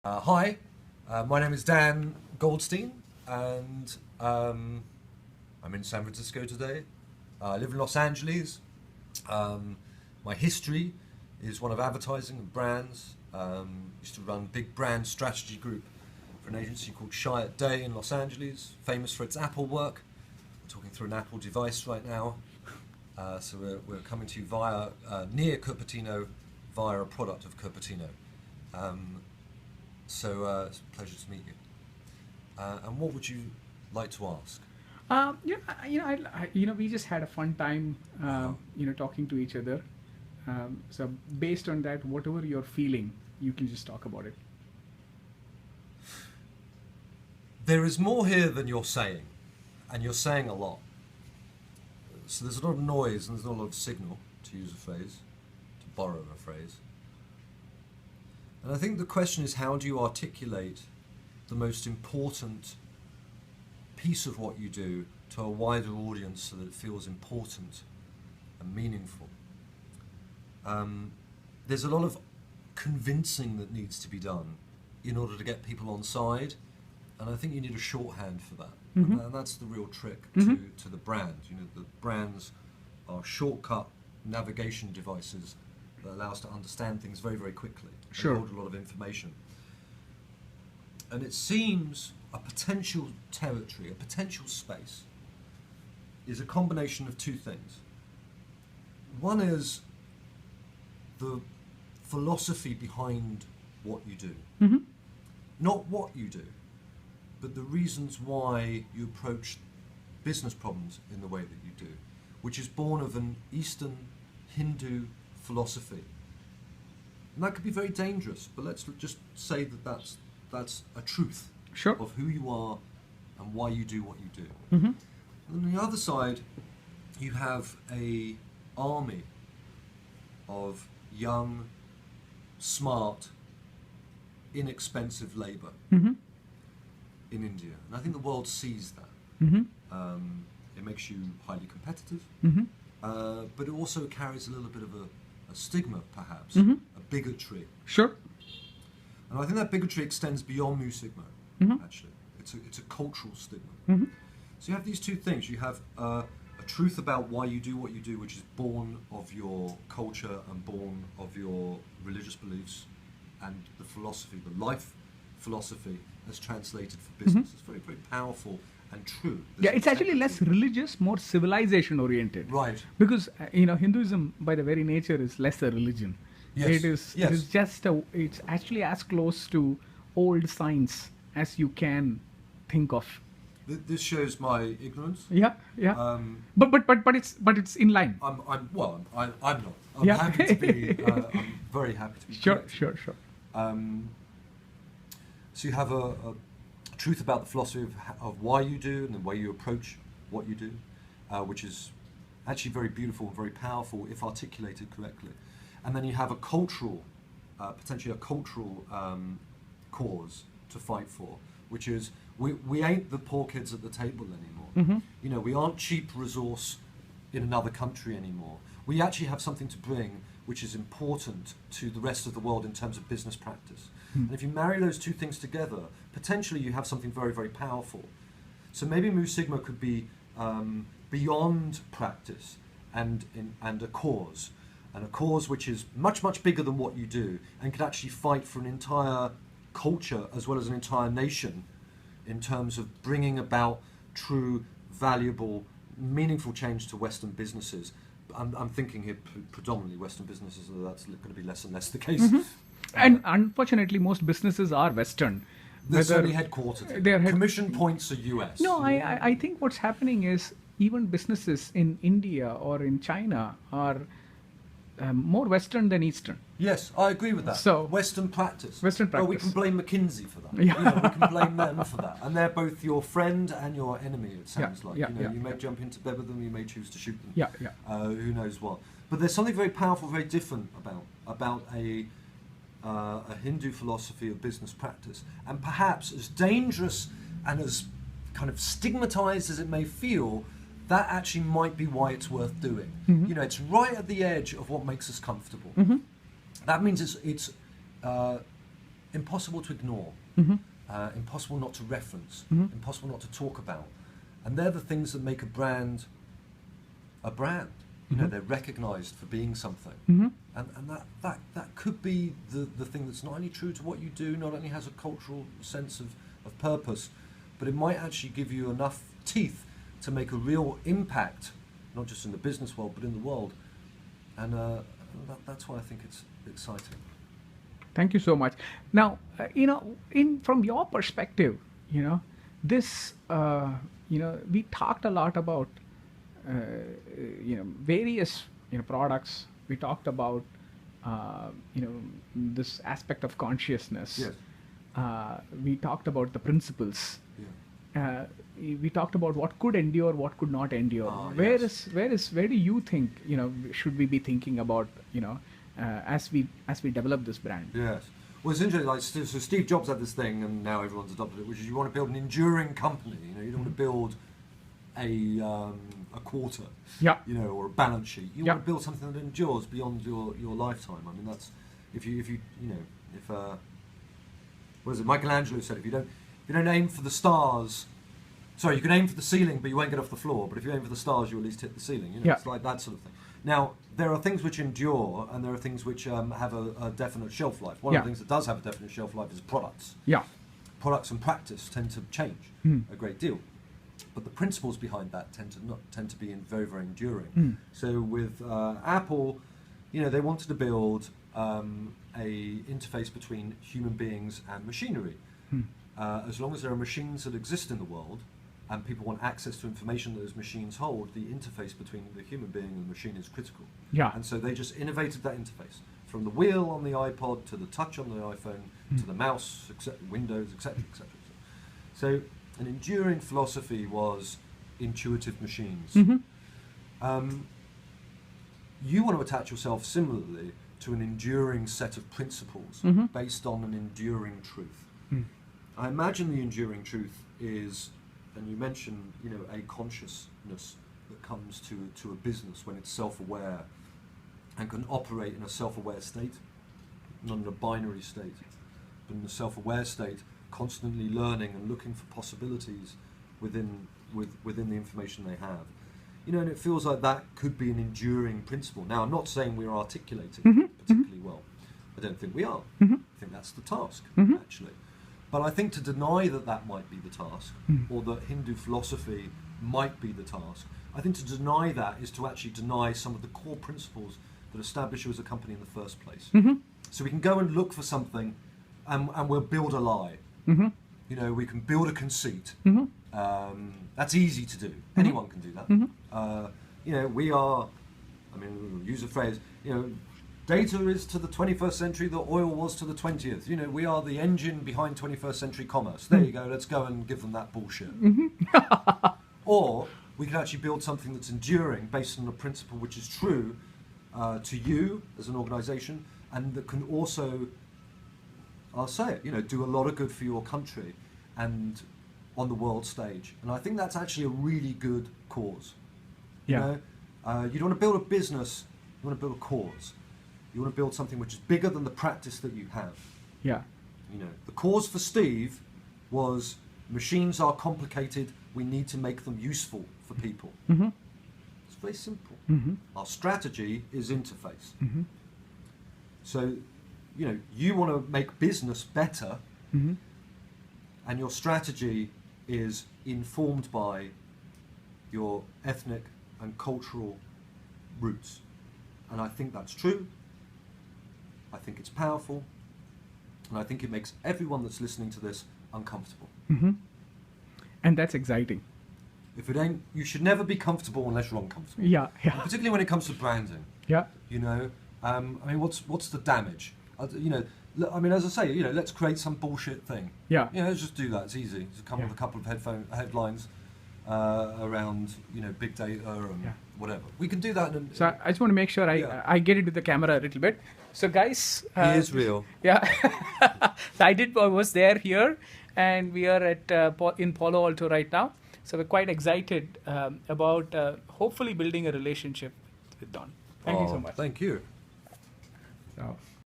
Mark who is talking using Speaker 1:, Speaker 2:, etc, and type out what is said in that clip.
Speaker 1: Hi, my name is Dan Goldstein, and I'm in San Francisco today. I live in Los Angeles. My history is one of advertising and brands. Used to run big brand strategy group for an agency called Shy Day in Los Angeles, famous for its Apple work. We're talking through an Apple device right now. So we're coming to you via near Cupertino, via a product of Cupertino. So it's a pleasure to meet you. And what would you like to ask?
Speaker 2: We just had a fun time, talking to each other. So based on that, whatever you're feeling, you can just talk about it.
Speaker 1: There is more here than you're saying, and you're saying a lot. So there's a lot of noise and there's not a lot of signal, to use a phrase, to borrow a phrase. And I think the question is, how do you articulate the most important piece of what you do to a wider audience so that it feels important and meaningful? There's a lot of convincing that needs to be done in order to get people on side, and I think you need a shorthand for that.
Speaker 2: Mm-hmm.
Speaker 1: And that's the real trick
Speaker 2: Mm-hmm.
Speaker 1: to the brand. The brands are shortcut navigation devices that allow us to understand things very, very quickly.
Speaker 2: Sure.
Speaker 1: And hold a lot of information. And it seems a potential territory, a potential space, is a combination of two things. One is the philosophy behind what you do.
Speaker 2: Mm-hmm.
Speaker 1: Not what you do, but the reasons why you approach business problems in the way that you do, which is born of an Eastern Hindu philosophy. And that could be very dangerous, but let's just say that that's a truth.
Speaker 2: Sure.
Speaker 1: Of who you are and why you do what you do.
Speaker 2: Mm-hmm.
Speaker 1: And on the other side, you have a army of young, smart, inexpensive labour
Speaker 2: Mm-hmm.
Speaker 1: in India. And I think the world sees that.
Speaker 2: Mm-hmm.
Speaker 1: It makes you highly competitive,
Speaker 2: Mm-hmm.
Speaker 1: but it also carries a little bit of a stigma, perhaps,
Speaker 2: Mm-hmm.
Speaker 1: a bigotry.
Speaker 2: Sure.
Speaker 1: And I think that bigotry extends beyond Mu Sigma,
Speaker 2: Mm-hmm.
Speaker 1: actually. It's a cultural stigma.
Speaker 2: Mm-hmm.
Speaker 1: So you have these two things. You have a truth about why you do what you do, which is born of your culture and born of your religious beliefs and the philosophy, the life philosophy as translated for business.
Speaker 2: Mm-hmm.
Speaker 1: It's very, very powerful and true.
Speaker 2: Yeah,
Speaker 1: There's
Speaker 2: it's actually less
Speaker 1: integrity.
Speaker 2: religious, more civilization oriented.
Speaker 1: Right.
Speaker 2: Because Hinduism, by the very nature, is less a religion.
Speaker 1: Yes.
Speaker 2: It is.
Speaker 1: Yes.
Speaker 2: It is just it's actually as close to old science as you can think of.
Speaker 1: This shows my ignorance.
Speaker 2: Yeah. Yeah. But it's in line.
Speaker 1: I'm not. I'm
Speaker 2: Yeah.
Speaker 1: happy to be. I'm very happy to be.
Speaker 2: Sure.
Speaker 1: corrected.
Speaker 2: Sure.
Speaker 1: So you have a truth about the philosophy of why you do and the way you approach what you do, which is actually very beautiful and very powerful if articulated correctly. And then you have a cultural, potentially a cultural cause to fight for, which is we ain't the poor kids at the table anymore.
Speaker 2: Mm-hmm.
Speaker 1: We aren't cheap resource in another country anymore. We actually have something to bring which is important to the rest of the world in terms of business practice. And if you marry those two things together, potentially you have something very, very powerful. So maybe Mu Sigma could be beyond practice and a cause which is much, much bigger than what you do and could actually fight for an entire culture as well as an entire nation in terms of bringing about true, valuable, meaningful change to Western businesses. I'm thinking here predominantly Western businesses, although that's going to be less and less the case.
Speaker 2: Mm-hmm. And unfortunately, most businesses are Western.
Speaker 1: They're certainly headquartered. Commission points are US.
Speaker 2: No, I think what's happening is even businesses in India or in China are more Western than Eastern.
Speaker 1: Yes, I agree with that.
Speaker 2: So,
Speaker 1: Western practice.
Speaker 2: Western
Speaker 1: Oh, we
Speaker 2: practice.
Speaker 1: can blame McKinsey for that.
Speaker 2: Yeah.
Speaker 1: We can blame them for that. And they're both your friend and your enemy, it sounds like.
Speaker 2: yeah,
Speaker 1: You may jump into bed with them, you may choose to shoot them.
Speaker 2: Yeah.
Speaker 1: Who knows what. But there's something very powerful, very different about a Hindu philosophy of business practice. And perhaps as dangerous and as kind of stigmatized as it may feel, that actually might be why it's worth doing.
Speaker 2: Mm-hmm.
Speaker 1: It's right at the edge of what makes us comfortable.
Speaker 2: Mm-hmm.
Speaker 1: That means it's impossible to ignore, impossible not to reference, impossible not to talk about. And they're the things that make a brand a brand. You know, they're recognized for being something. And that could be the thing that's not only true to what you do, not only has a cultural sense of purpose, but it might actually give you enough teeth to make a real impact, not just in the business world, but in the world. And that's why I think it's exciting.
Speaker 2: Thank you so much. Now, from your perspective, this, we talked a lot about, various, products. We talked about, this aspect of consciousness.
Speaker 1: Yes.
Speaker 2: We talked about the principles.
Speaker 1: Yeah.
Speaker 2: We talked about what could endure, what could not endure.
Speaker 1: Yes.
Speaker 2: Where do you think, should we be thinking about, as we develop this brand?
Speaker 1: Yes. Well, it's interesting. Like, so Steve Jobs had this thing, and now everyone's adopted it, which is you want to build an enduring company. You don't want to build a quarter, or a balance sheet. You want to build something that endures beyond your lifetime. I mean, that's if what is it? Michelangelo said, if you don't aim for the stars. Sorry, you can aim for the ceiling, but you won't get off the floor. But if you aim for the stars, you at least hit the ceiling. It's like that sort of thing. Now, there are things which endure, and there are things which have a definite shelf life. One of the things that does have a definite shelf life is products.
Speaker 2: Yeah.
Speaker 1: Products and practice tend to change a great deal, but the principles behind that tend to be very, very enduring. So with Apple, they wanted to build a interface between human beings and machinery. As long as there are machines that exist in the world, and people want access to information that those machines hold, the interface between the human being and the machine is critical.
Speaker 2: Yeah.
Speaker 1: And so they just innovated that interface, from the wheel on the iPod to the touch on the iPhone to the mouse, Windows, etc., etc. So an enduring philosophy was intuitive machines. You want to attach yourself similarly to an enduring set of principles based on an enduring truth. I imagine the enduring truth is, and you mentioned, a consciousness that comes to a business when it's self-aware and can operate in a self-aware state, not in a binary state, but in a self-aware state, constantly learning and looking for possibilities within the information they have. And it feels like that could be an enduring principle. Now, I'm not saying we're articulating it particularly well. I don't think we are. I think that's the task, actually. But I think to deny that might be the task, or that Hindu philosophy might be the task, I think to deny that is to actually deny some of the core principles that establish you as a company in the first place. So we can go and look for something, and we'll build a lie. We can build a conceit. That's easy to do. Anyone can do that. We are, we'll use a phrase, data is to the 21st century that oil was to the 20th. We are the engine behind 21st century commerce. There you go, let's go and give them that bullshit. Or we can actually build something that's enduring based on a principle which is true to you as an organization, and that can also, I'll say it, do a lot of good for your country and on the world stage. And I think that's actually a really good cause. You don't want to build a business, you want to build a cause. You want to build something which is bigger than the practice that you have.
Speaker 2: Yeah.
Speaker 1: The cause for Steve was machines are complicated, we need to make them useful for people. It's very simple. Our strategy is interface. So, you want to make business better, and your strategy is informed by your ethnic and cultural roots. And I think that's true. I think it's powerful, and I think it makes everyone that's listening to this uncomfortable.
Speaker 2: And that's exciting.
Speaker 1: If it ain't, you should never be comfortable unless you're uncomfortable.
Speaker 2: Yeah.
Speaker 1: And particularly when it comes to branding.
Speaker 2: Yeah.
Speaker 1: What's the damage? As I say, let's create some bullshit thing.
Speaker 2: Yeah.
Speaker 1: Let's just do that. It's easy. Just come with a couple of headlines around, big data and whatever. We can do that.
Speaker 2: So I just want to make sure I get into the camera a little bit. So guys,
Speaker 1: he is real.
Speaker 2: Yeah. So I was there here, and we are at in Palo Alto right now. So we're quite excited about hopefully building a relationship with Don. Thank you so much.
Speaker 1: Thank you.
Speaker 2: So.